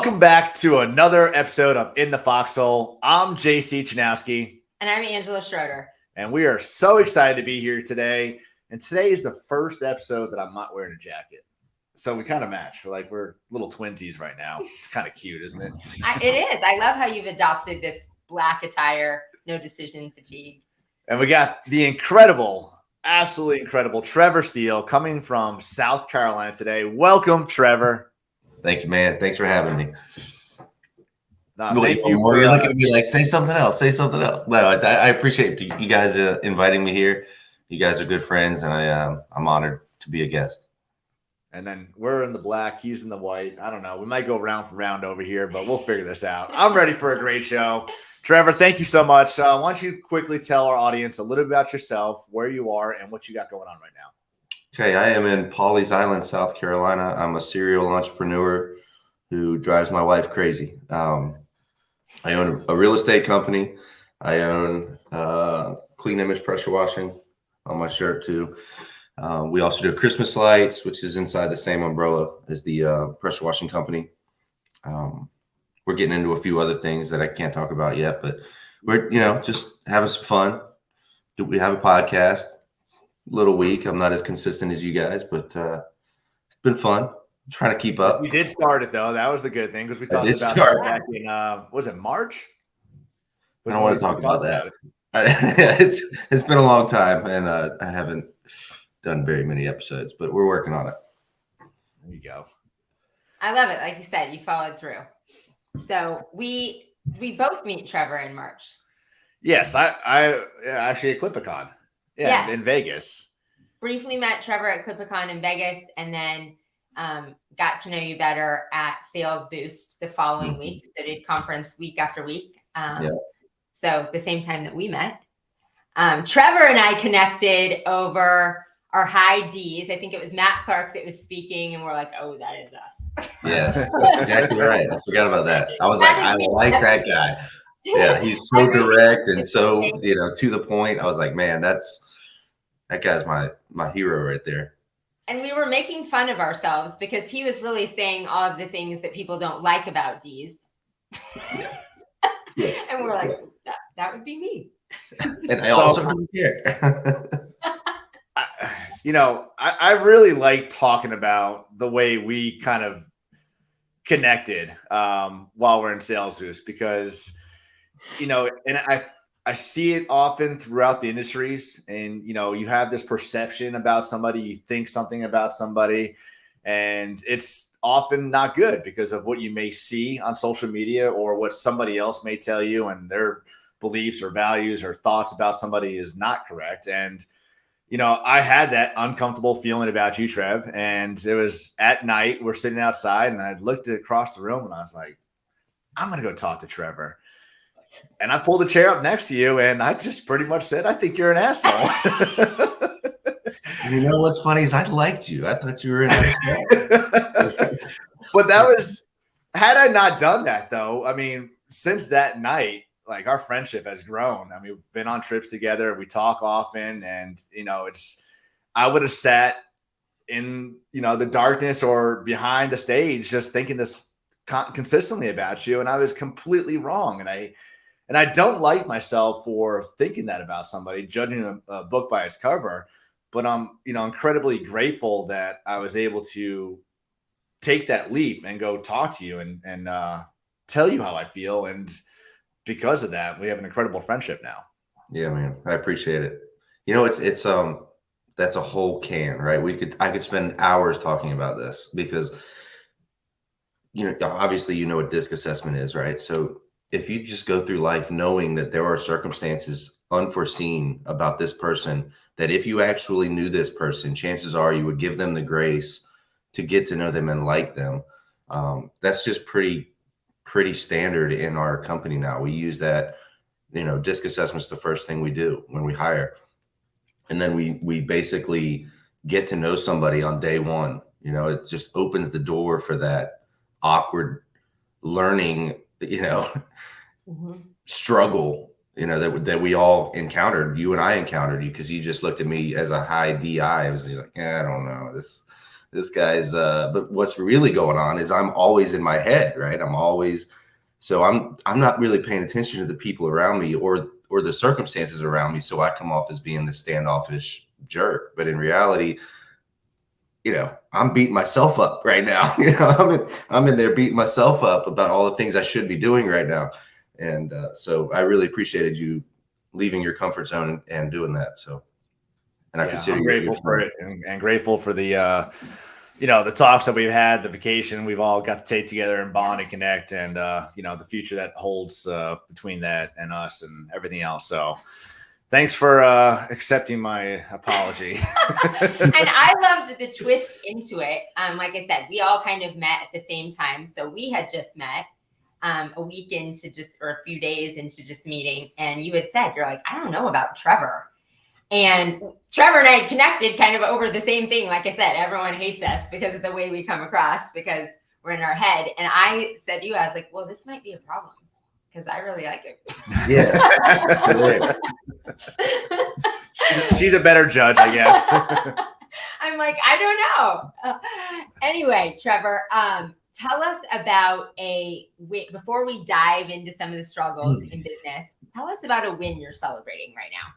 Welcome back to another episode of In the Foxhole. I'm JC Chanowski. And I'm Angela Schroeder. And we are so excited to be here today. And today is the first episode that I'm not wearing a jacket. So we kind of match. We're little twinsies right now. It's kind of cute, isn't it? It is. I love how you've adopted this black attire, no decision fatigue. And we got the incredible, absolutely incredible Trevor Steele coming from South Carolina today. Welcome, Trevor. Thank you, man. Thanks for having me. Thank you. You're looking at me like, say something else. Say something else. No, I appreciate you guys inviting me here. You guys are good friends, and I'm honored to be a guest. And then we're in the black, he's in the white. I don't know. We might go round for round over here, but we'll figure this out. I'm ready for a great show. Trevor, thank you so much. Why don't you quickly tell our audience a little bit about yourself, where you are, and what you got going on right now? Okay, I am in Pawleys Island, South Carolina. I'm a serial entrepreneur who drives my wife crazy. I own a real estate company. I own Clean Image pressure washing on my shirt too. We also do Christmas lights, which is inside the same umbrella as the pressure washing company. We're getting into a few other things that I can't talk about yet, but we're just having some fun. We have a podcast. Little weak. I'm not as consistent as you guys, but it's been fun. I'm trying to keep up. We did start it though. That was the good thing because we talked about it back in was it March? I don't want to talk about that. It's been a long time, and I haven't done very many episodes, but we're working on it. There you go. I love it. Like you said, you followed through. So we both meet Trevor in March. Yes, I actually at Clipicon. Yeah, yes. In Vegas. Briefly met Trevor at Clipicon in Vegas, and then got to know you better at Sales Boost the following week. So did conference week after week. So the same time that we met. Trevor and I connected over our high Ds. I think it was Matt Clark that was speaking, and we're like, oh, that is us. Yes, that's exactly right. I forgot about that. I was like, I like that guy. Yeah, he's so direct and so, to the point. I was like, man, that guy's my hero right there. And we were making fun of ourselves because he was really saying all of the things that people don't like about D's. Yeah. And we're like, that would be me. And I also don't care. I really like talking about the way we kind of connected while we're in Sales Boost because and I see it often throughout the industries, and you have this perception about somebody, you think something about somebody, and it's often not good because of what you may see on social media or what somebody else may tell you, and their beliefs or values or thoughts about somebody is not correct. And I had that uncomfortable feeling about you, Trev, and it was at night. We're sitting outside, and I looked across the room, and I was like, I'm gonna go talk to Trevor. And I pulled a chair up next to you, and I just pretty much said, I think you're an asshole. You know what's funny is I liked you. I thought you were an asshole. But had I not done that, though, I mean, since that night, our friendship has grown. I mean, we've been on trips together. We talk often, and, I would have sat in, the darkness or behind the stage just thinking this consistently about you, and I was completely wrong. And I don't like myself for thinking that about somebody, judging a book by its cover. But I'm, incredibly grateful that I was able to take that leap and go talk to you and tell you how I feel. And because of that, we have an incredible friendship now. Yeah, man, I appreciate it. It's that's a whole can, right? I could spend hours talking about this because, obviously, what disc assessment is, right? So if you just go through life knowing that there are circumstances unforeseen about this person, that if you actually knew this person, chances are you would give them the grace to get to know them and like them. That's just pretty standard in our company now. We use that, disc assessment's the first thing we do when we hire. And then we basically get to know somebody on day one. It just opens the door for that awkward learning, struggle, that we all encountered. You and I encountered you because you just looked at me as a high DI. I was like, I don't know, this guy's, but what's really going on is I'm always in my head, right? So I'm not really paying attention to the people around me or the circumstances around me. So I come off as being the standoffish jerk. But in reality, I'm beating myself up right now. I'm in there beating myself up about all the things I should be doing right now. And so I really appreciated you leaving your comfort zone and doing that. So, and I consider I'm grateful for it and grateful for the, the talks that we've had, the vacation we've all got to take together and bond and connect, and, the future that holds between that and us and everything else. So thanks for accepting my apology. And I loved the twist into it. Like I said, we all kind of met at the same time. So we had just met a week into or a few days into just meeting. And you had said, you're like, I don't know about Trevor. And Trevor and I connected kind of over the same thing. Like I said, everyone hates us because of the way we come across, because we're in our head. And I said to you, I was like, well, this might be a problem, because I really like it. Yeah. she's a better judge, I guess. I'm like, I don't know. Anyway, Trevor, tell us about before we dive into some of the struggles in business, tell us about a win you're celebrating right now.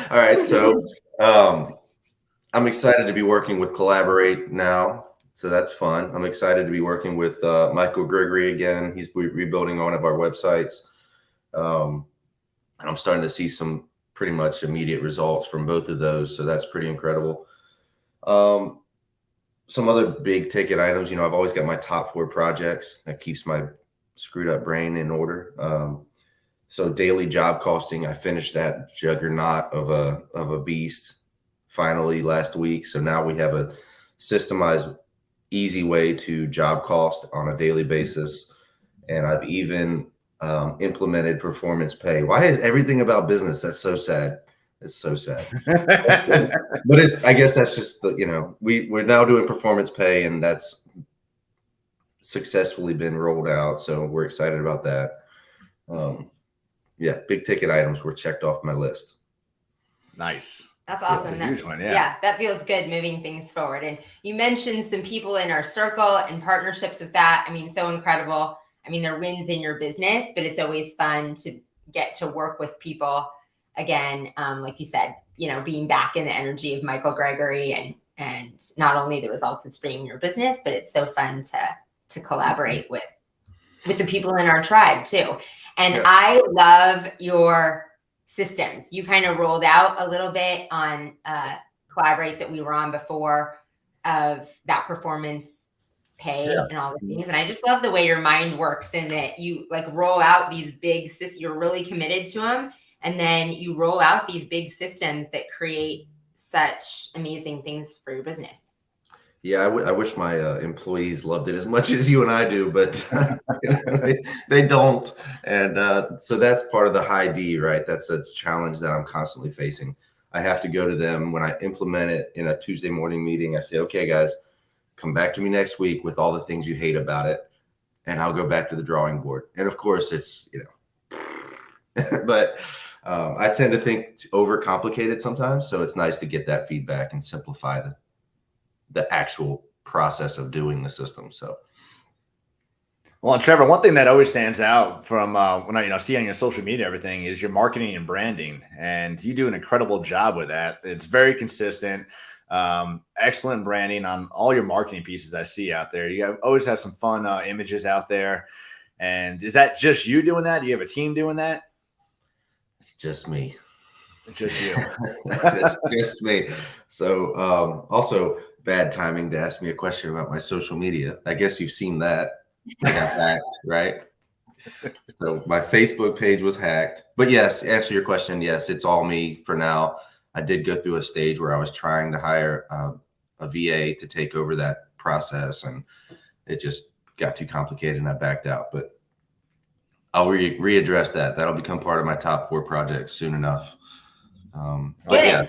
All right. So I'm excited to be working with Collaborate now. So that's fun. I'm excited to be working with Michael Gregory again. He's rebuilding one of our websites. And I'm starting to see some pretty much immediate results from both of those. So that's pretty incredible. Some other big ticket items, I've always got my top 4 projects that keeps my screwed up brain in order. So daily job costing, I finished that juggernaut of a beast finally last week. So now we have a systemized, easy way to job cost on a daily basis. And I've even implemented performance pay. Why is everything about business? That's so sad. It's so sad. But I guess that's just we're now doing performance pay, and that's successfully been rolled out. So we're excited about that. Big ticket items were checked off my list. Nice. That's awesome. That's a huge one. Yeah, that feels good, moving things forward. And you mentioned some people in our circle and partnerships with that. I mean, so incredible. I mean, they're wins in your business, but it's always fun to get to work with people again. Like you said, being back in the energy of Michael Gregory, and not only the results it's bringing in your business, but it's so fun to collaborate with the people in our tribe too. And yeah. I love your systems. You kind of rolled out a little bit on Collaborate that we were on before, of that performance pay and all the things. And I just love the way your mind works, in that you roll out these big systems. You're really committed to them. And then you roll out these big systems that create such amazing things for your business. Yeah, I wish my employees loved it as much as you and I do, but they don't. And so that's part of the high D, right? That's a challenge that I'm constantly facing. I have to go to them when I implement it in a Tuesday morning meeting. I say, okay, guys, come back to me next week with all the things you hate about it, and I'll go back to the drawing board. And of course, it's, but I tend to think overcomplicated sometimes. So it's nice to get that feedback and simplify the actual process of doing the system. So, well, and Trevor, one thing that always stands out from when I see on your social media, everything, is your marketing and branding, and you do an incredible job with that. It's very consistent, excellent branding on all your marketing pieces I see out there. You always have some fun images out there. And is that just you doing that? Do you have a team doing that? It's just me. It's just you. It's just me. So also, bad timing to ask me a question about my social media. I guess you've seen that. I got hacked, right? So my Facebook page was hacked. But yes, to answer your question, yes, it's all me for now. I did go through a stage where I was trying to hire a VA to take over that process, and it just got too complicated and I backed out. But I'll readdress that. That'll become part of my top 4 projects soon enough. But yeah.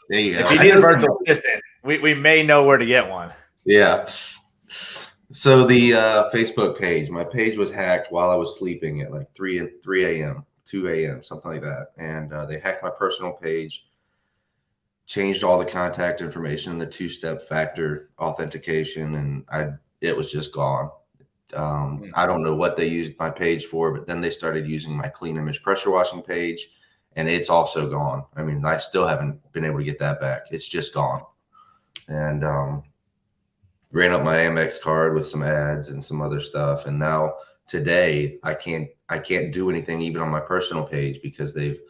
There you go. If you need a virtual assistant, we may know where to get one. Yeah. So the Facebook page, my page was hacked while I was sleeping at like 3 a.m., 2 a.m., something like that. And they hacked my personal page, changed all the contact information, the 2-step factor authentication, and it was just gone. I don't know what they used my page for, but then they started using my clean image pressure washing page, and it's also gone. I mean, I still haven't been able to get that back. It's just gone. And ran up my Amex card with some ads and some other stuff. And now today I can't do anything even on my personal page because they've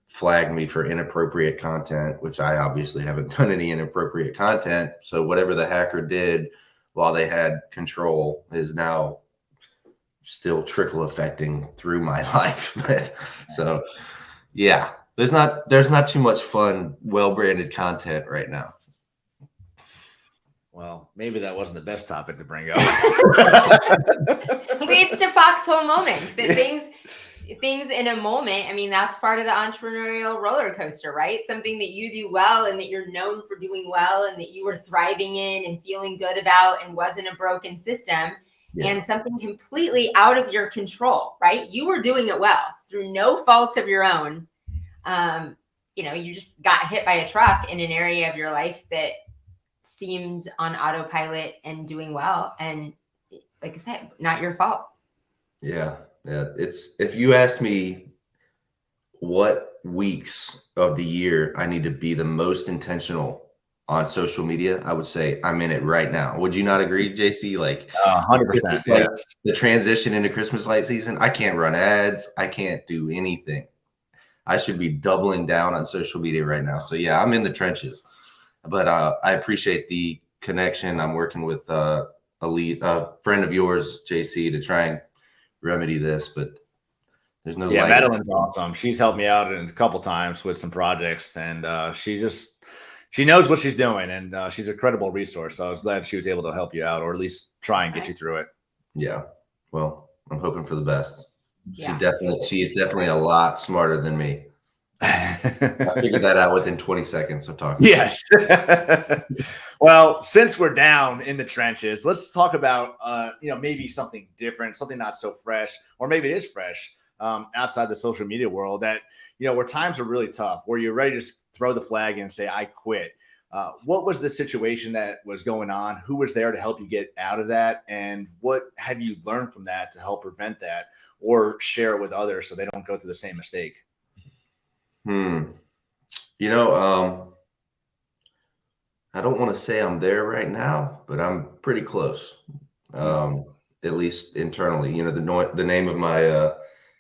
flagged me for inappropriate content, which I obviously haven't done any inappropriate content. So whatever the hacker did while they had control is now still trickle affecting through my life. So yeah, there's not too much fun, well-branded content right now. Well, maybe that wasn't the best topic to bring up. Leads to foxhole moments. That things in a moment. I mean, that's part of the entrepreneurial roller coaster, right? Something that you do well and that you're known for doing well and that you were thriving in and feeling good about and wasn't a broken system. Yeah. And something completely out of your control, right? You were doing it well through no fault of your own. You just got hit by a truck in an area of your life that seemed on autopilot and doing well. And like I said, not your fault. Yeah. It's, if you ask me what weeks of the year I need to be the most intentional on social media, I would say I'm in it right now. Would you not agree, JC? Like 100%. Like the transition into Christmas light season, I can't run ads. I can't do anything. I should be doubling down on social media right now. So yeah, I'm in the trenches. But I appreciate the connection. I'm working with a friend of yours, JC, to try and remedy this. But there's no. Yeah, Madeline's awesome. She's helped me out a couple times with some projects, and she knows what she's doing, and she's a credible resource. So I was glad she was able to help you out, or at least try and get you through it. Yeah. Well, I'm hoping for the best. Yeah. She is definitely a lot smarter than me. I figured that out within 20 seconds of talking. Yes. Well, since we're down in the trenches, let's talk about maybe something different, something not so fresh, or maybe it is fresh outside the social media world that where times are really tough, where you're ready to just throw the flag and say, I quit. What was the situation that was going on? Who was there to help you get out of that? And what have you learned from that to help prevent that or share it with others so they don't go through the same mistake? I don't want to say I'm there right now, but I'm pretty close. At least internally, the name of my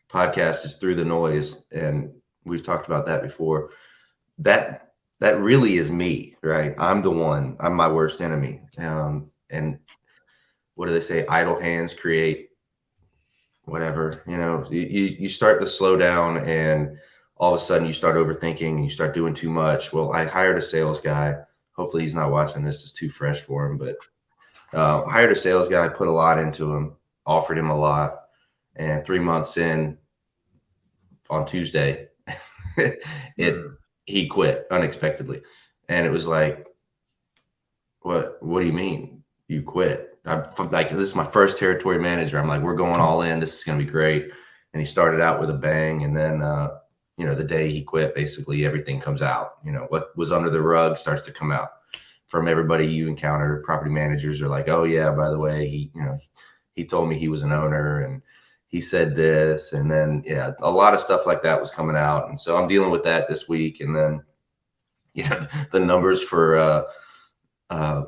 podcast is Through the Noise. And we've talked about that before. That really is me, right? I'm my worst enemy. And what do they say? Idle hands create whatever, you start to slow down and all of a sudden you start overthinking and you start doing too much. Well, I hired a sales guy. Hopefully he's not watching this. It's too fresh for him, but hired a sales guy, put a lot into him, offered him a lot. And 3 months in on Tuesday, he quit unexpectedly. And it was like, what do you mean you quit? I'm like, this is my first territory manager. I'm like, we're going all in. This is going to be great. And he started out with a bang. And then, the day he quit, basically everything comes out. What was under the rug starts to come out from everybody you encounter. Property managers are like, oh yeah, by the way, he told me he was an owner and he said this. And then, yeah, a lot of stuff like that was coming out. And so I'm dealing with that this week. And then, the numbers for,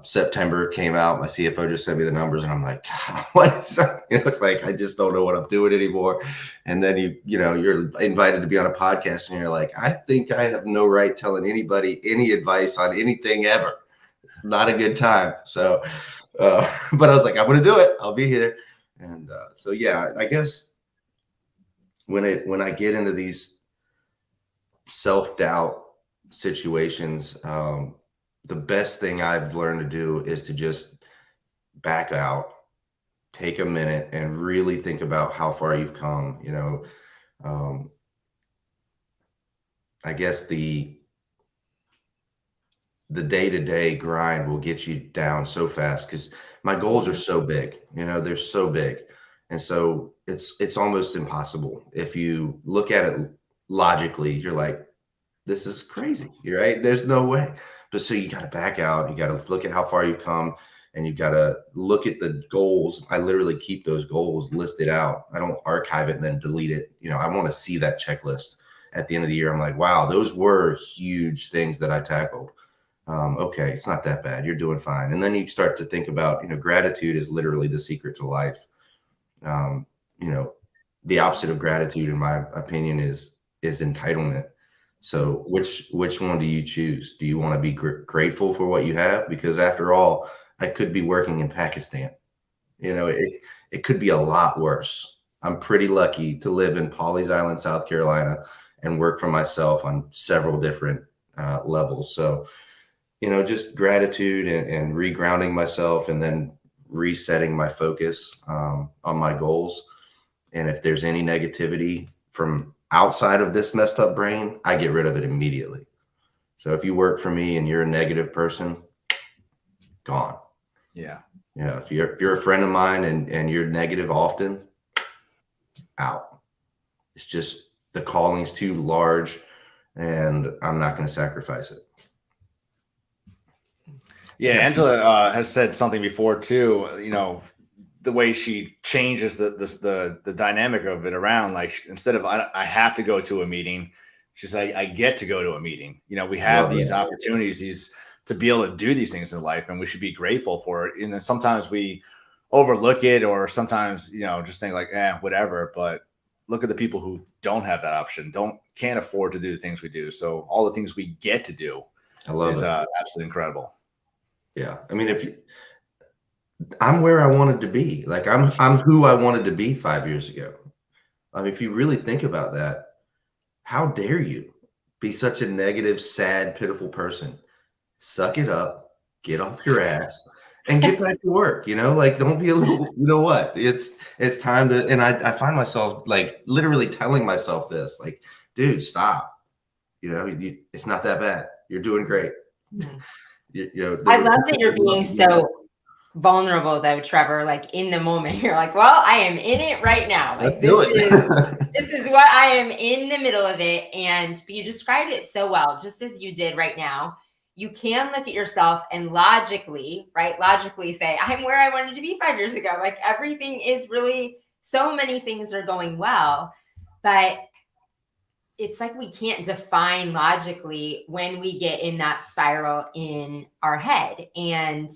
September came out. My CFO just sent me the numbers and I'm like, what is that? It's like, I just don't know what I'm doing anymore. And then you're invited to be on a podcast and you're like, I think I have no right telling anybody any advice on anything ever. It's not a good time. So, but I was like, I'm going to do it. I'll be here. And so, yeah, I guess when I get into these self-doubt situations, the best thing I've learned to do is to just back out, take a minute and really think about how far you've come. I guess the day-to-day grind will get you down so fast because my goals are so big, they're so big. And so it's almost impossible. If you look at it logically, you're like, this is crazy, right? There's no way. But so you got to back out. You got to look at how far you've come, and you got to look at the goals. I literally keep those goals listed out. I don't archive it and then delete it. I want to see that checklist at the end of the year. I'm like, wow, those were huge things that I tackled. Okay, it's not that bad. You're doing fine. And then you start to think about, gratitude is literally the secret to life. The opposite of gratitude, in my opinion, is entitlement. So which one do you choose? Do you want to be grateful for what you have? Because after all, I could be working in Pakistan. It could be a lot worse. I'm pretty lucky to live in Pawleys Island, South Carolina, and work for myself on several different levels. So, just gratitude and regrounding myself, and then resetting my focus on my goals. And if there's any negativity from outside of this messed up brain, I get rid of it immediately. So if you work for me and you're a negative person, gone. Yeah. Yeah. If you're a friend of mine and you're negative often, out. It's just the calling's too large, and I'm not going to sacrifice it. Yeah, Angela has said something before too. The way she changes the dynamic of it around. Like, instead of I have to go to a meeting, she's like, I get to go to a meeting. We have these opportunities to be able to do these things in life, and we should be grateful for it. And then sometimes we overlook it, or sometimes just think like, whatever. But look at the people who don't have that option, can't afford to do the things we do. So all the things we get to do is absolutely incredible. Yeah. I mean, I'm where I wanted to be. Like, I'm who I wanted to be 5 years ago. I mean, if you really think about that, how dare you be such a negative, sad, pitiful person? Suck it up, get off your ass, and get back to work. Like, don't be a little, what? It's time to, and I find myself like literally telling myself this, like, dude, stop. It's not that bad. You're doing great. I love that you're being so vulnerable though, Trevor. Like, in the moment, you're like, well, I am in it right now. Like, let's do it. This is what I am in the middle of it. And you described it so well, just as you did right now. You can look at yourself and logically say, I'm where I wanted to be 5 years ago. Like, everything is really, so many things are going well, but it's like we can't define logically when we get in that spiral in our head. And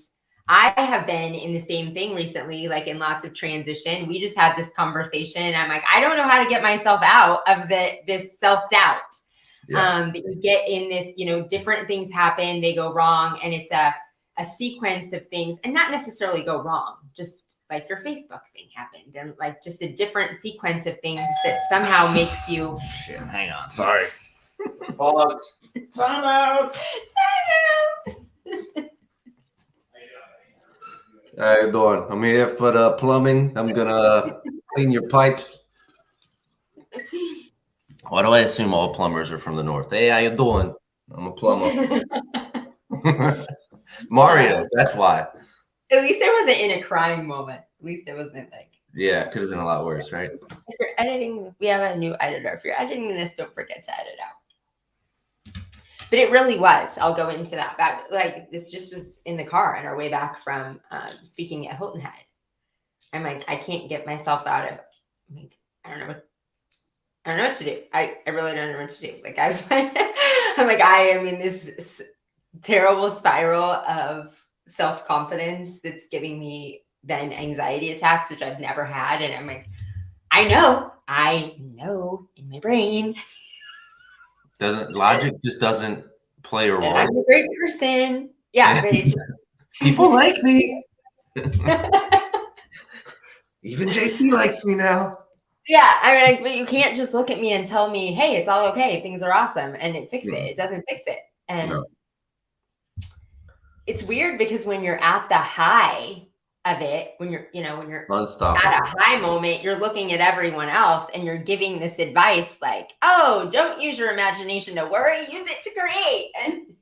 I have been in the same thing recently, like in lots of transition. We just had this conversation. I'm like, I don't know how to get myself out of this self-doubt. That you get in this, different things happen, they go wrong. And it's a sequence of things, and not necessarily go wrong, just like your Facebook thing happened, and like just a different sequence of things that somehow makes you. Shit, hang on. Sorry. Pause. Time out. How you doing? I'm here for the plumbing. I'm gonna clean your pipes. Why do I assume all plumbers are from the north? Hey, how you doing? I'm a plumber. Mario, that's why. At least it wasn't in a crying moment. At least it wasn't like. Yeah, it could have been a lot worse, right? If you're editing, we have a new editor. If you're editing this, don't forget to edit out. But it really was. I'll go into that. Like, this just was in the car on our way back from speaking at Hilton Head. I'm like, I can't get myself out of. I don't know what to do. I really don't know what to do. Like, I'm like, I am in this terrible spiral of self-confidence that's giving me then anxiety attacks, which I've never had. And I'm like, I know in my brain. Logic just doesn't play a role. I'm a great person. Yeah. But it just, people like me. Even JC likes me now. Yeah, I mean, but you can't just look at me and tell me, hey, it's all okay, things are awesome, and it doesn't fix it. And it's weird, because when you're at the high of it, when you're unstoppable at a high moment, you're looking at everyone else and you're giving this advice like, oh, don't use your imagination to worry, use it to create. And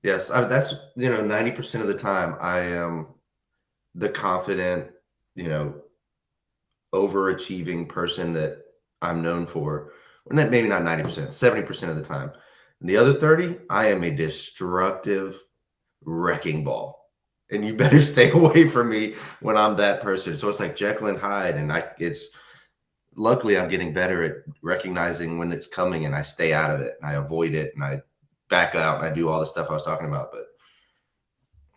yes, that's 90% of the time I am the confident, overachieving person that I'm known for. maybe not 90%, 70% of the time. And the other 30, I am a destructive wrecking ball. And you better stay away from me when I'm that person. So it's like Jekyll and Hyde. And luckily I'm getting better at recognizing when it's coming, and I stay out of it and I avoid it and I back out and I do all the stuff I was talking about. But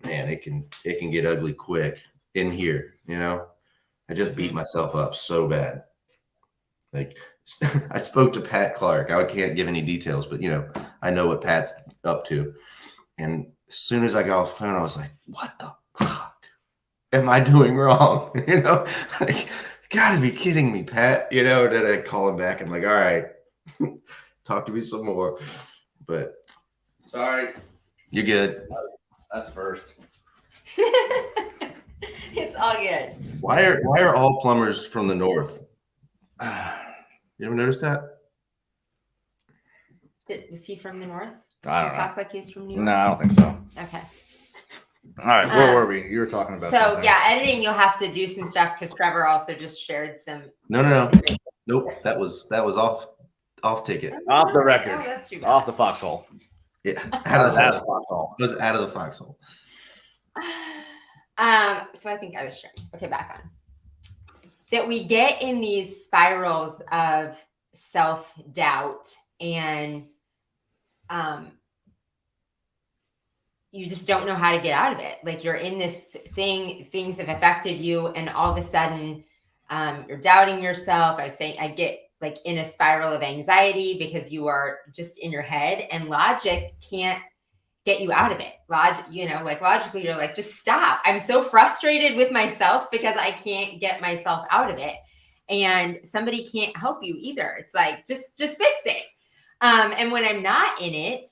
man, it can get ugly quick in here. I just beat myself up so bad. Like, I spoke to Pat Clark. I can't give any details, but I know what Pat's up to. And as soon as I got off the phone, I was like, what the fuck am I doing wrong? Like, gotta be kidding me, Pat. Then I call him back. I'm like, all right, talk to me some more. But sorry, you're good. That's first. It's all good. Why are all plumbers from the north? You ever noticed that? Was he from the north? I don't know. Talk like he's from New York? No, I don't think so. Okay. All right, where were we? You were talking about something. Yeah, editing, you'll have to do some stuff because Trevor also just shared some. No. Nope. That was off ticket. Off the record. Oh, that's too bad. Off the foxhole. Yeah, out of the foxhole. It was out of the foxhole. So I think I was sharing. Okay, back on. That we get in these spirals of self-doubt, and you just don't know how to get out of it. Like, you're in this things have affected you, and all of a sudden you're doubting yourself. I was saying I get like in a spiral of anxiety because you are just in your head, and logic can't get you out of it. Logically you're like, just stop. I'm so frustrated with myself because I can't get myself out of it. And somebody can't help you either. It's like, just fix it. And when I'm not in it,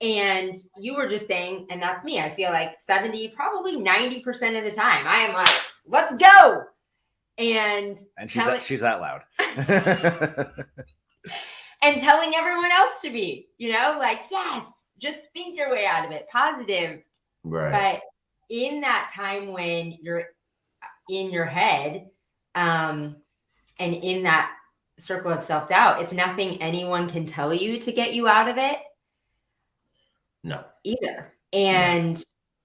and you were just saying, and that's me, I feel like 70, probably 90% of the time, I am like, let's go. And she's that loud. And telling everyone else to be, like, yes, just think your way out of it, positive. Right. But in that time when you're in your head, and in that circle of self-doubt, it's nothing anyone can tell you to get you out of it. No. Either. And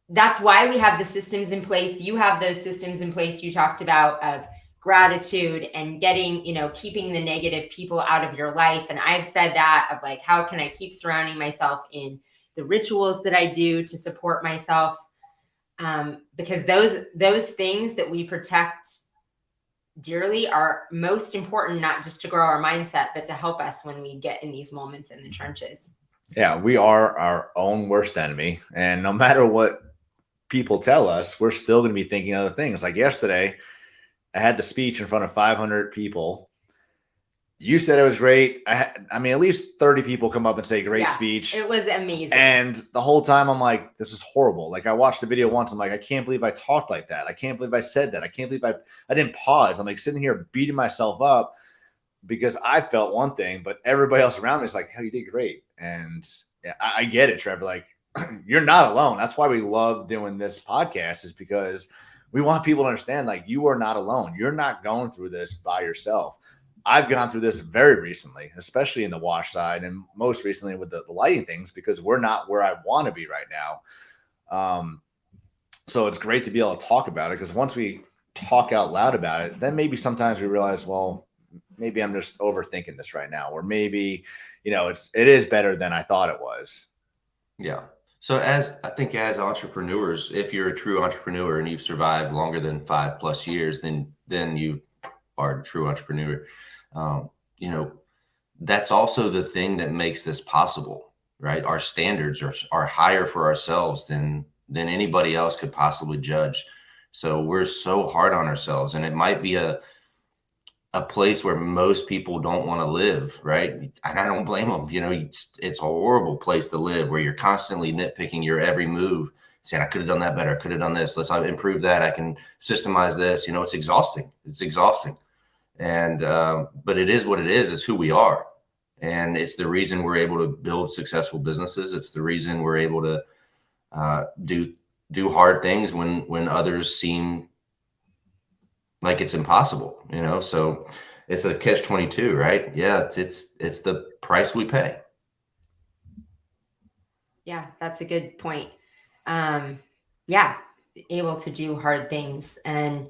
that's why we have the systems in place. You have those systems in place you talked about of gratitude and getting, keeping the negative people out of your life. And I've said that of like, how can I keep surrounding myself in the rituals that I do to support myself? Because those things that we protect dearly are most important, not just to grow our mindset, but to help us when we get in these moments in the trenches. Yeah, we are our own worst enemy. And no matter what people tell us, we're still going to be thinking other things. Like yesterday, I had the speech in front of 500 people. You said it was great. I mean, at least 30 people come up and say, great speech. It was amazing. And the whole time I'm like, this is horrible. Like, I watched the video once. I'm like, I can't believe I talked like that. I can't believe I said that. I can't believe I didn't pause. I'm like sitting here beating myself up because I felt one thing, but everybody else around me is like, you did great. And yeah, I get it, Trevor. Like, you're not alone. That's why we love doing this podcast, is because we want people to understand, like, you are not alone. You're not going through this by yourself. I've gone through this very recently, especially in the wash side, and most recently with the lighting things, because we're not where I want to be right now. So it's great to be able to talk about it, because once we talk out loud about it, then maybe sometimes we realize, well, maybe I'm just overthinking this right now, or maybe, it is better than I thought it was. Yeah. So I think as entrepreneurs, if you're a true entrepreneur and you've survived longer than 5+ years, then you are a true entrepreneur. That's also the thing that makes this possible, right? Our standards are higher for ourselves than anybody else could possibly judge. So we're so hard on ourselves, and it might be a place where most people don't want to live, right? And I don't blame them. It's a horrible place to live, where you're constantly nitpicking your every move, saying, I could have done that better. I could have done this. Let's improve that. I can systemize this. It's exhausting. It's exhausting. And, but it is what it is. It's who we are. And it's the reason we're able to build successful businesses. It's the reason we're able to do hard things when others seem like it's impossible, So it's a catch-22, right? Yeah, it's the price we pay. Yeah, that's a good point. Yeah, able to do hard things. And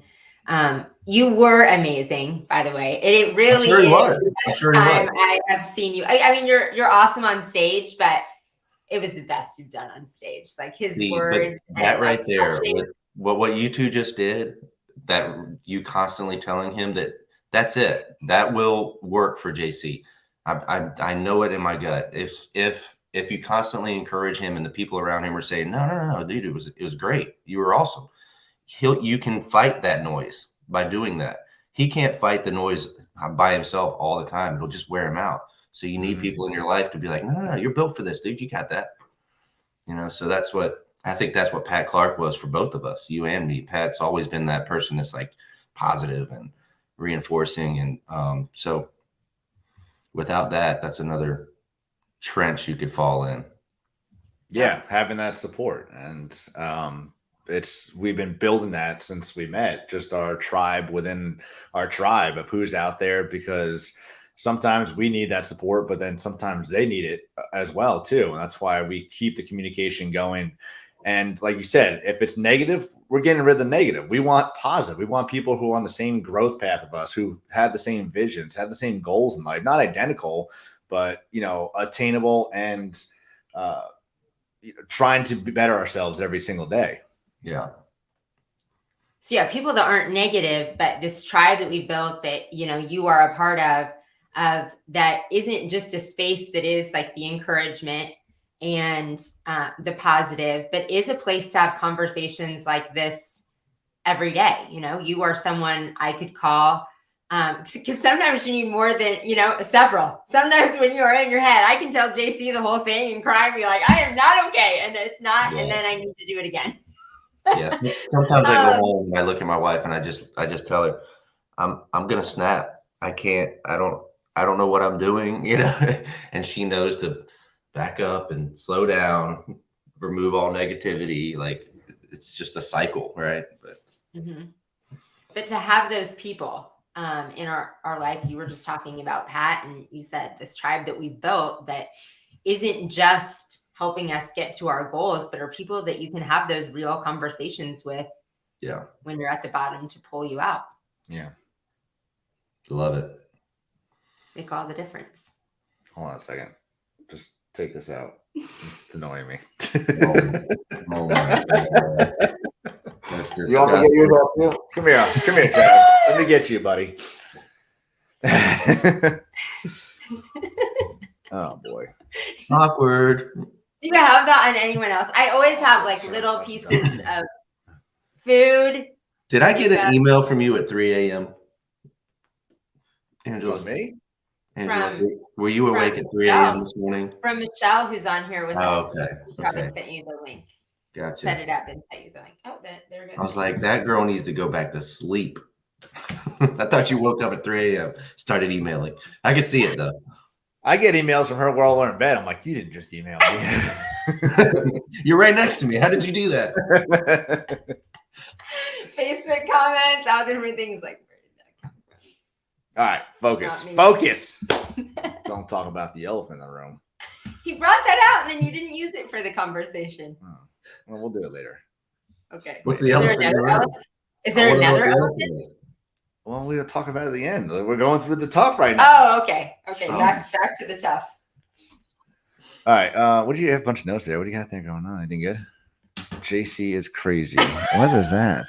you were amazing, by the way. It really I'm sure he is was. the I'm best sure he was. time I have seen you. I mean, you're awesome on stage, but it was the best you've done on stage. Like his words But that and right like there, touching. what you two just did, that you constantly telling him that's it. That will work for JC. I know it in my gut. If you constantly encourage him and the people around him are saying, no, dude, it was great. You were awesome. You can fight that noise by doing that. He can't fight the noise by himself all the time. It'll just wear him out. So you need people in your life to be like, no, you're built for this, dude. You got that. So that's what I think. That's what Pat Clark was for both of us, you and me. Pat's always been that person that's like positive and reinforcing. And so without that, that's another trench you could fall in. Yeah, having that support. And we've been building that since we met, just our tribe within our tribe of who's out there, because sometimes we need that support, but then sometimes they need it as well too. And that's why we keep the communication going. And like you said, if it's negative, we're getting rid of the negative. We want positive. We want people who are on the same growth path of us, who have the same visions, have the same goals in life, not identical, but attainable, and trying to better ourselves every single day. Yeah. So yeah, people that aren't negative, but this tribe that we've built that, you are a part of that isn't just a space that is like the encouragement and the positive, but is a place to have conversations like this every day. You are someone I could call, because sometimes you need more than, several. Sometimes when you are in your head, I can tell JC the whole thing and cry and be like, I am not okay. And it's not, and then I need to do it again. Yeah. Sometimes I go home and I look at my wife and I just tell her, I'm gonna snap. I don't know what I'm doing, and she knows to back up and slow down, remove all negativity. Like it's just a cycle, right? But to have those people in our life, you were just talking about Pat, and you said this tribe that we've built that isn't just helping us get to our goals, but are people that you can have those real conversations with. Yeah. When you're at the bottom, to pull you out. Yeah. Love it. Make all the difference. Hold on a second. Just take this out. It's annoying me. Oh my God. That's disgusting. You want me to get you up? Come here, Trevor. Let me get you, buddy. Oh boy. Awkward. Do you have that on anyone else? I always have like little pieces of food. Did I get an email from you at 3 a.m.? Angela, me? Angela, were you awake at 3 a.m. this morning? From Michelle, who's on here with us. Okay. Probably sent you the link. Gotcha. Set it up and sent you the link. Oh, there it goes. I was like, that girl needs to go back to sleep. I thought you woke up at 3 a.m. Started emailing. I could see it though. I get emails from her while we're in bed. I'm like, you didn't just email me. You're right next to me. How did you do that? Facebook comments, all different things. Like, where did that come from? All right, focus. Don't talk about the elephant in the room. He brought that out, and then you didn't use it for the conversation. Oh. Well, we'll do it later. Okay. What's the elephant in the room? Is there another elephant? Well, we'll talk about it at the end. We're going through the tough right now. Oh, okay. Okay, back to the tough. All right. What do you have? A bunch of notes there. What do you got there going on? Anything good? JC is crazy. What is that?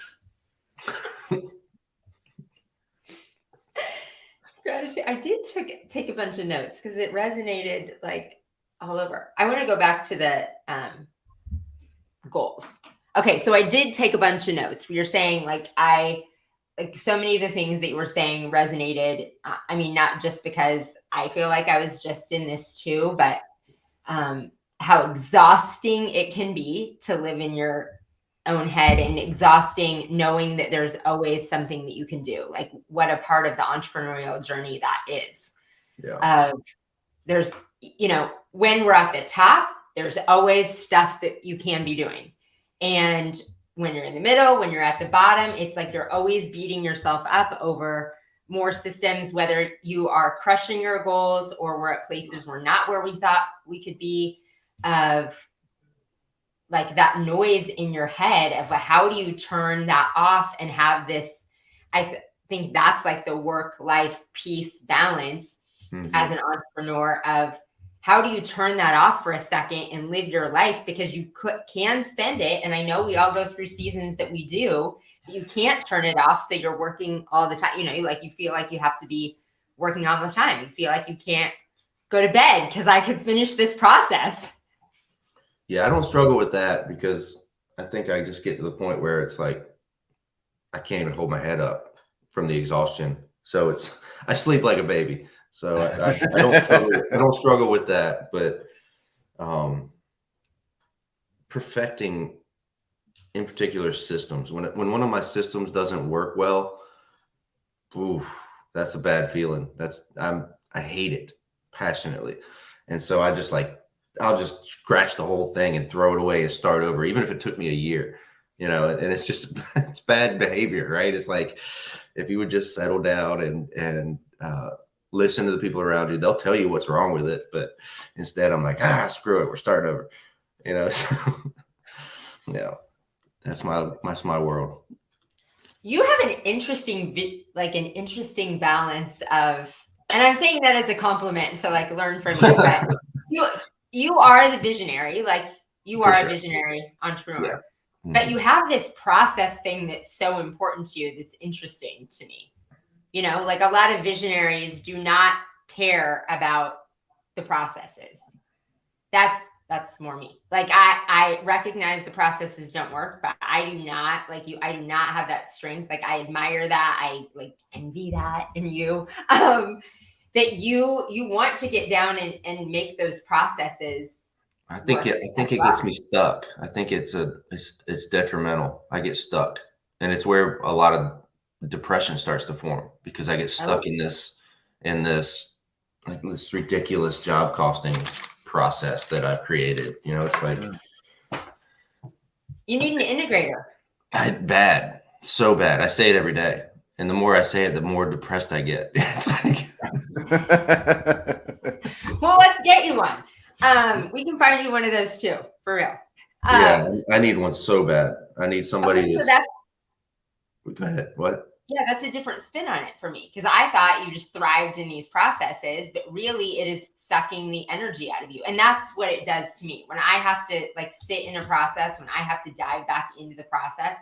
Gratitude. I did take a bunch of notes because it resonated like all over. I want to go back to the goals. Okay, so I did take a bunch of notes. You're saying like so many of the things that you were saying resonated. I mean, not just because I feel like I was just in this too, but how exhausting it can be to live in your own head, and exhausting knowing that there's always something that you can do. Like what a part of the entrepreneurial journey that is. Yeah. There's, when we're at the top, there's always stuff that you can be doing. And when you're in the middle, when you're at the bottom, it's like you're always beating yourself up over more systems, whether you are crushing your goals or we're at places we're not where we thought we could be, of like that noise in your head of how do you turn that off and have this, I think that's like the work-life peace balance as an entrepreneur of how do you turn that off for a second and live your life, because you can spend it. And I know we all go through seasons that we do, but you can't turn it off. So you're working all the time, like you feel like you have to be working all the time. You feel like you can't go to bed because I could finish this process. Yeah, I don't struggle with that because I think I just get to the point where it's like I can't even hold my head up from the exhaustion. So I sleep like a baby. So I don't struggle with that. But perfecting, in particular, systems. When one of my systems doesn't work well, that's a bad feeling. I hate it passionately, and so I'll just scratch the whole thing and throw it away and start over, even if it took me a year, and it's bad behavior, right? It's like, if you would just settle down and listen to the people around you, they'll tell you what's wrong with it. But instead I'm like, screw it, we're starting over, so yeah, that's my world. You have an interesting balance of, and I'm saying that as a compliment to like learn from you, but you are the visionary, like you are a visionary entrepreneur, but you have this process thing that's so important to you. That's interesting to me. Like a lot of visionaries do not care about the processes. That's more me. Like I recognize the processes don't work, but I do not, like you, I do not have that strength. Like I admire that. I like envy that in you. That you want to get down and make those processes. I think it gets me stuck. I think it's detrimental. I get stuck, and it's where a lot of depression starts to form, because I get stuck in this like this ridiculous job costing process that I've created. It's like you need an integrator. Bad, so bad. I say it every day. And the more I say it, the more depressed I get. It's like, well, let's get you one. We can find you one of those too, for real. Yeah, I need one so bad. I need somebody Go ahead. What? Yeah, that's a different spin on it for me, because I thought you just thrived in these processes, but really it is sucking the energy out of you. And that's what it does to me. When I have to like sit in a process, when I have to dive back into the process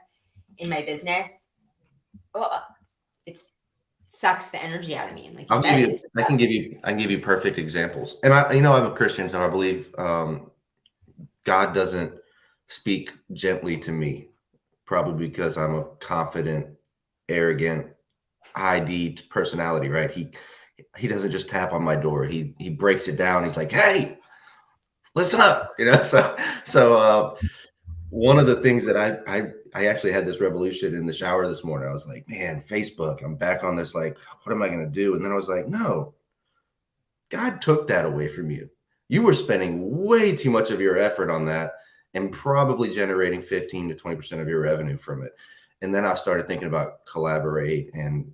in my business, it sucks the energy out of me. And like I can give you perfect examples. And I'm a Christian, so I believe God doesn't speak gently to me, probably because I'm a confident, arrogant, high-D personality, right? He doesn't just tap on my door. He breaks it down. He's like, hey, listen up, So one of the things that I actually had this revolution in the shower this morning. I was like, man, Facebook, I'm back on this. Like, what am I going to do? And then I was like, no, God took that away from you. You were spending way too much of your effort on that and probably generating 15 to 20% of your revenue from it. And then I started thinking about Collaborate and,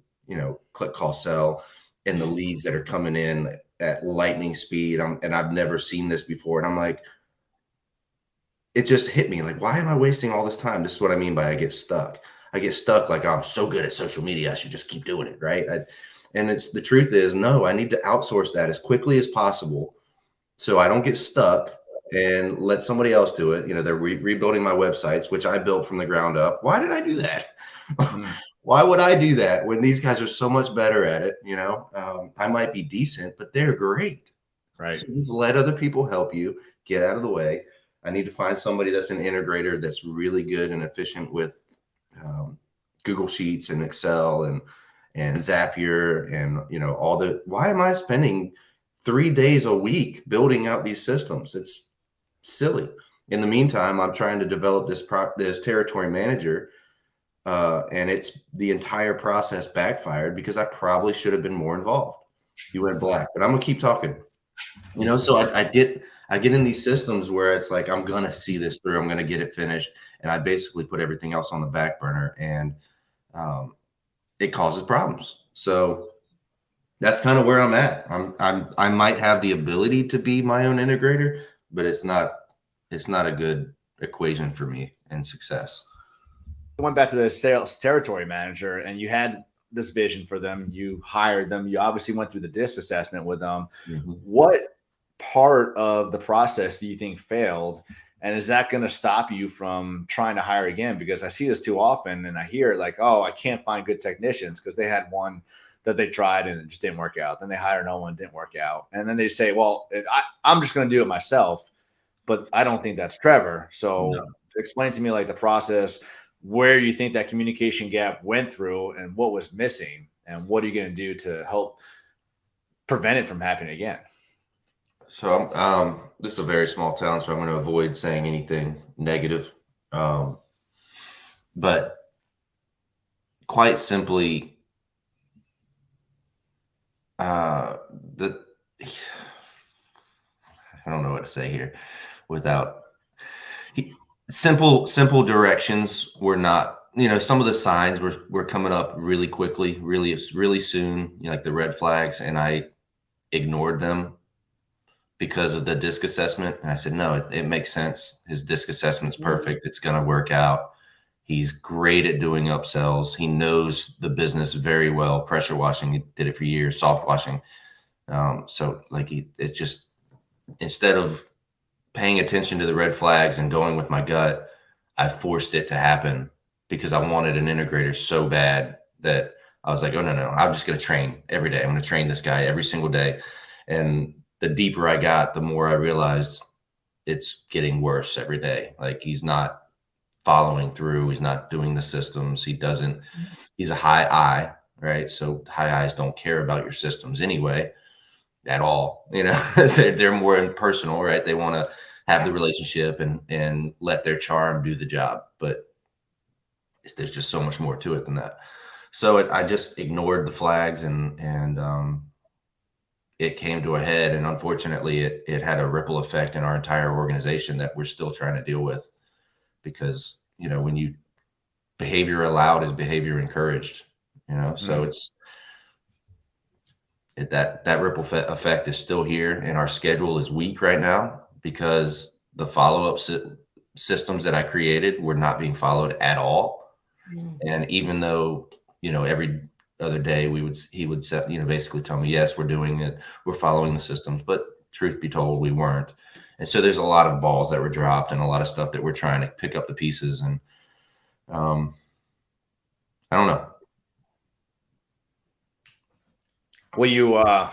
Click, Call, Sell, and the leads that are coming in at lightning speed. And I've never seen this before. And I'm like, it just hit me like, why am I wasting all this time? This is what I mean by I get stuck. I get stuck like, I'm so good at social media, I should just keep doing it, right? And the truth is, no, I need to outsource that as quickly as possible so I don't get stuck and let somebody else do it. They're rebuilding my websites, which I built from the ground up. Why did I do that? Why would I do that when these guys are so much better at it? I might be decent, but they're great. Right. So just let other people help you get out of the way. I need to find somebody that's an integrator that's really good and efficient with Google Sheets and Excel and Zapier and all the. Why am I spending 3 days a week building out these systems? It's silly. In the meantime, I'm trying to develop this territory manager, and it's the entire process backfired because I probably should have been more involved. You went black, but I'm gonna keep talking. So I get in these systems where it's like, I'm going to see this through. I'm going to get it finished. And I basically put everything else on the back burner, and it causes problems. So that's kind of where I'm at. I might have the ability to be my own integrator, but it's not a good equation for me and success. I went back to the sales territory manager, and you had this vision for them. You hired them. You obviously went through the DISC assessment with them. Mm-hmm. What part of the process do you think failed? And is that going to stop you from trying to hire again? Because I see this too often, and I hear it like, oh, I can't find good technicians because they had one that they tried and it just didn't work out. Then they hire no one, didn't work out. And then they say, well, I'm just going to do it myself. But I don't think that's Trevor. So explain to me like the process, where you think that communication gap went through and what was missing, and what are you going to do to help prevent it from happening again? So this is a very small town, so I'm going to avoid saying anything negative. But quite simply, I don't know what to say here without simple directions were not, some of the signs were coming up really quickly, really soon, like the red flags, and I ignored them because of the DISC assessment. And I said, no, it makes sense. His DISC assessment's perfect. It's going to work out. He's great at doing upsells. He knows the business very well. Pressure washing, he did it for years, soft washing. So like it just, instead of paying attention to the red flags and going with my gut, I forced it to happen because I wanted an integrator so bad that I was like, oh, no, I'm just going to train every day. I'm going to train this guy every single day. And the deeper I got, the more I realized it's getting worse every day. Like he's not following through. He's not doing the systems. He's a high I, right? So high I's don't care about your systems anyway at all. They're more impersonal, right? They want to have the relationship and let their charm do the job. But there's just so much more to it than that. So I just ignored the flags and it came to a head, and unfortunately it had a ripple effect in our entire organization that we're still trying to deal with, because when you behavior allowed is behavior encouraged, so it's that ripple effect is still here, and our schedule is weak right now because the follow-up systems that I created were not being followed at all. And even though every other day he would set, basically tell me, yes, we're doing it, we're following the systems, but truth be told, we weren't. And so there's a lot of balls that were dropped and a lot of stuff that we're trying to pick up the pieces. And I don't know. Will you are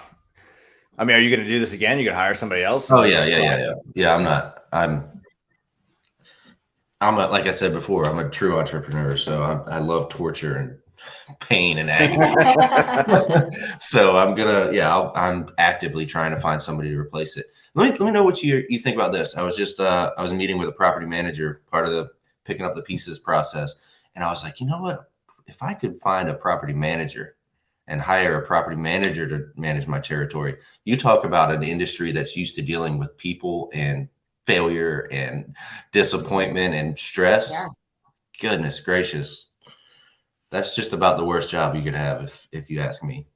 you going to do this again? You going to hire somebody else? Oh yeah. I'm like I said before, I'm a true entrepreneur. So I love torture and pain and agony. So I'm actively trying to find somebody to replace it. Let me know what you think about this. I was just I was meeting with a property manager, part of the picking up the pieces process, and I was like, you know what? If I could find a property manager and hire a property manager to manage my territory, you talk about an industry that's used to dealing with people and failure and disappointment and stress. Yeah. Goodness gracious. That's just about the worst job you could have, if you ask me.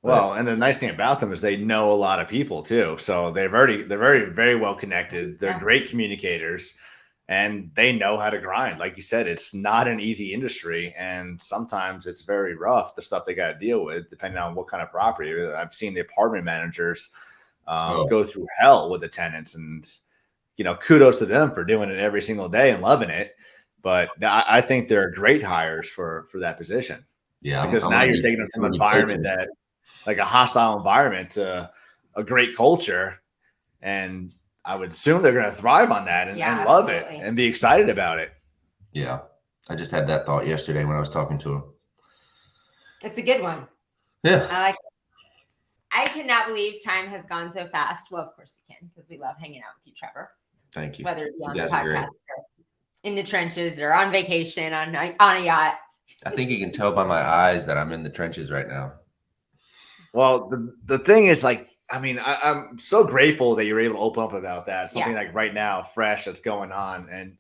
Well, and the nice thing about them is they know a lot of people too. So they're very, very well connected. They're great communicators, and they know how to grind. Like you said, it's not an easy industry, and sometimes it's very rough, the stuff they got to deal with, depending on what kind of property. I've seen the apartment managers go through hell with the tenants, and kudos to them for doing it every single day and loving it. But I think they're great hires for that position. Yeah, because now you're taking them from an environment that, like a hostile environment, to a great culture, and I would assume they're going to thrive on that and love it and be excited about it. Yeah, I just had that thought yesterday when I was talking to him. It's a good one. Yeah, I like it. I cannot believe time has gone so fast. Well, of course we can, because we love hanging out with you, Trevor. Thank you. Whether it be on the podcast or in the trenches or on vacation on a yacht. I think you can tell by my eyes that I'm in the trenches right now. Well, the thing is, like, I'm so grateful that you're able to open up about that. Something like right now, fresh, that's going on. And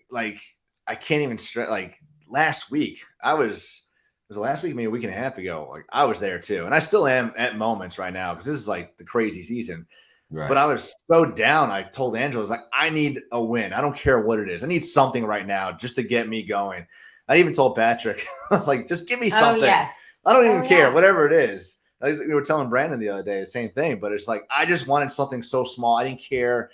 like I can't even stress, like last week, I was was the last week, maybe a week and a half ago. Like I was there too. And I still am at moments right now because this is like the crazy season. Right. But I was so down. I told Angela, I was like, I need a win. I don't care what it is. I need something right now just to get me going. I even told Patrick, I was like, just give me something. Yes. I don't even care, whatever it is. We were telling Brandon the other day the same thing, but it's like I just wanted something so small. I didn't care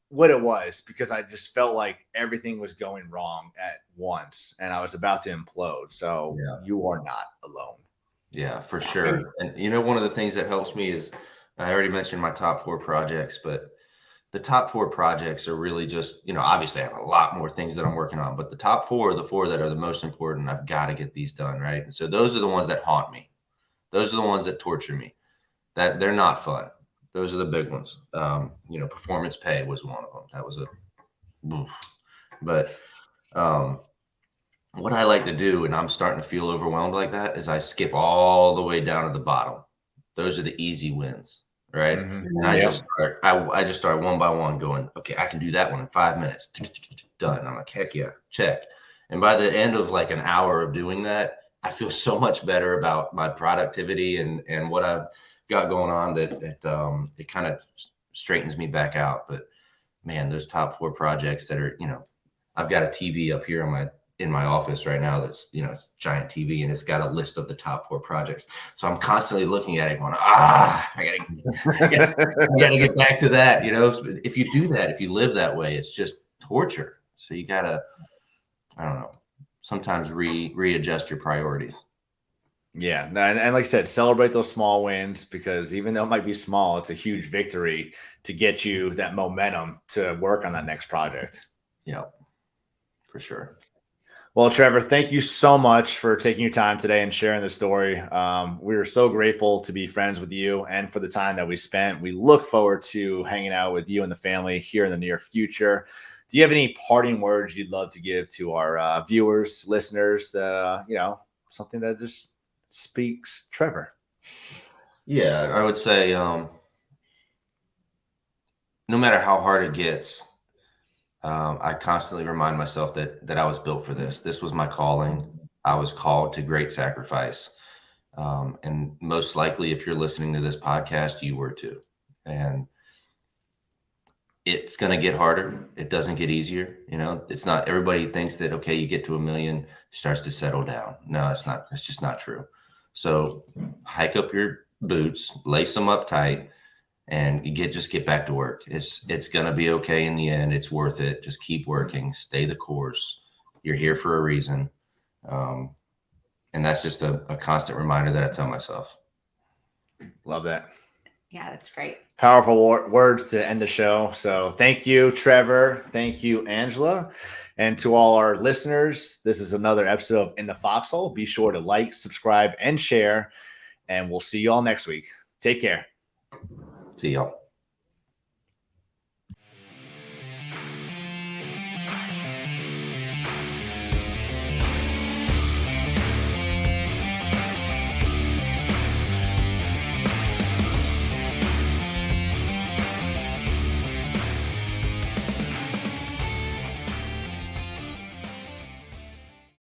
what it was because I just felt like everything was going wrong at once and I was about to implode. So you are not alone. Yeah, for sure. And you know, one of the things that helps me is I already mentioned my top 4 projects, but the top 4 projects are really just, you know, obviously I have a lot more things that I'm working on, but the top 4 are the 4 that are the most important. I've got to get these done. Right. And so those are the ones that haunt me. Those are the ones that torture me, that they're not fun. Those are the big ones. You know, performance pay was one of them. That was but what I like to do, and I'm starting to feel overwhelmed like that, is I skip all the way down to the bottom. Those are the easy wins, right? And I just start one by one going, okay, I can do that one in 5 minutes. Done. I'm like, heck yeah, check. And by the end of like an hour of doing that, I feel so much better about my productivity and what I've got going on that it kind of straightens me back out. But man, those top 4 projects that are, you know, I've got a TV up here in my office right now that's, you know, it's a giant TV and it's got a list of the top 4 projects. So I'm constantly looking at it going, I gotta get back to that. You know, if you do that, if you live that way, it's just torture. So you gotta, I don't know, sometimes readjust your priorities. Yeah. And like I said, celebrate those small wins because even though it might be small, it's a huge victory to get you that momentum to work on that next project. Yeah, for sure. Well, Trevor, thank you so much for taking your time today and sharing the story. We are so grateful to be friends with you and for the time that we spent. We look forward to hanging out with you and the family here in the near future. Do you have any parting words you'd love to give to our viewers, listeners, you know, something that just speaks Trevor? Yeah, I would say no matter how hard it gets, I constantly remind myself that I was built for this. This was my calling. I was called to great sacrifice. And most likely, if you're listening to this podcast, you were too. And it's going to get harder. It doesn't get easier. You know, it's not, everybody thinks that, okay, you get to 1 million, starts to settle down. No, it's not. It's just not true. So hike up your boots, lace them up tight, and just get back to work. It's going to be okay in the end. It's worth it. Just keep working, stay the course. You're here for a reason. And that's just a constant reminder that I tell myself. Love that. Yeah, that's great. Powerful words to end the show. So thank you, Trevor. Thank you, Angela. And to all our listeners, this is another episode of In the Foxhole. Be sure to like, subscribe, and share. And we'll see you all next week. Take care. See y'all.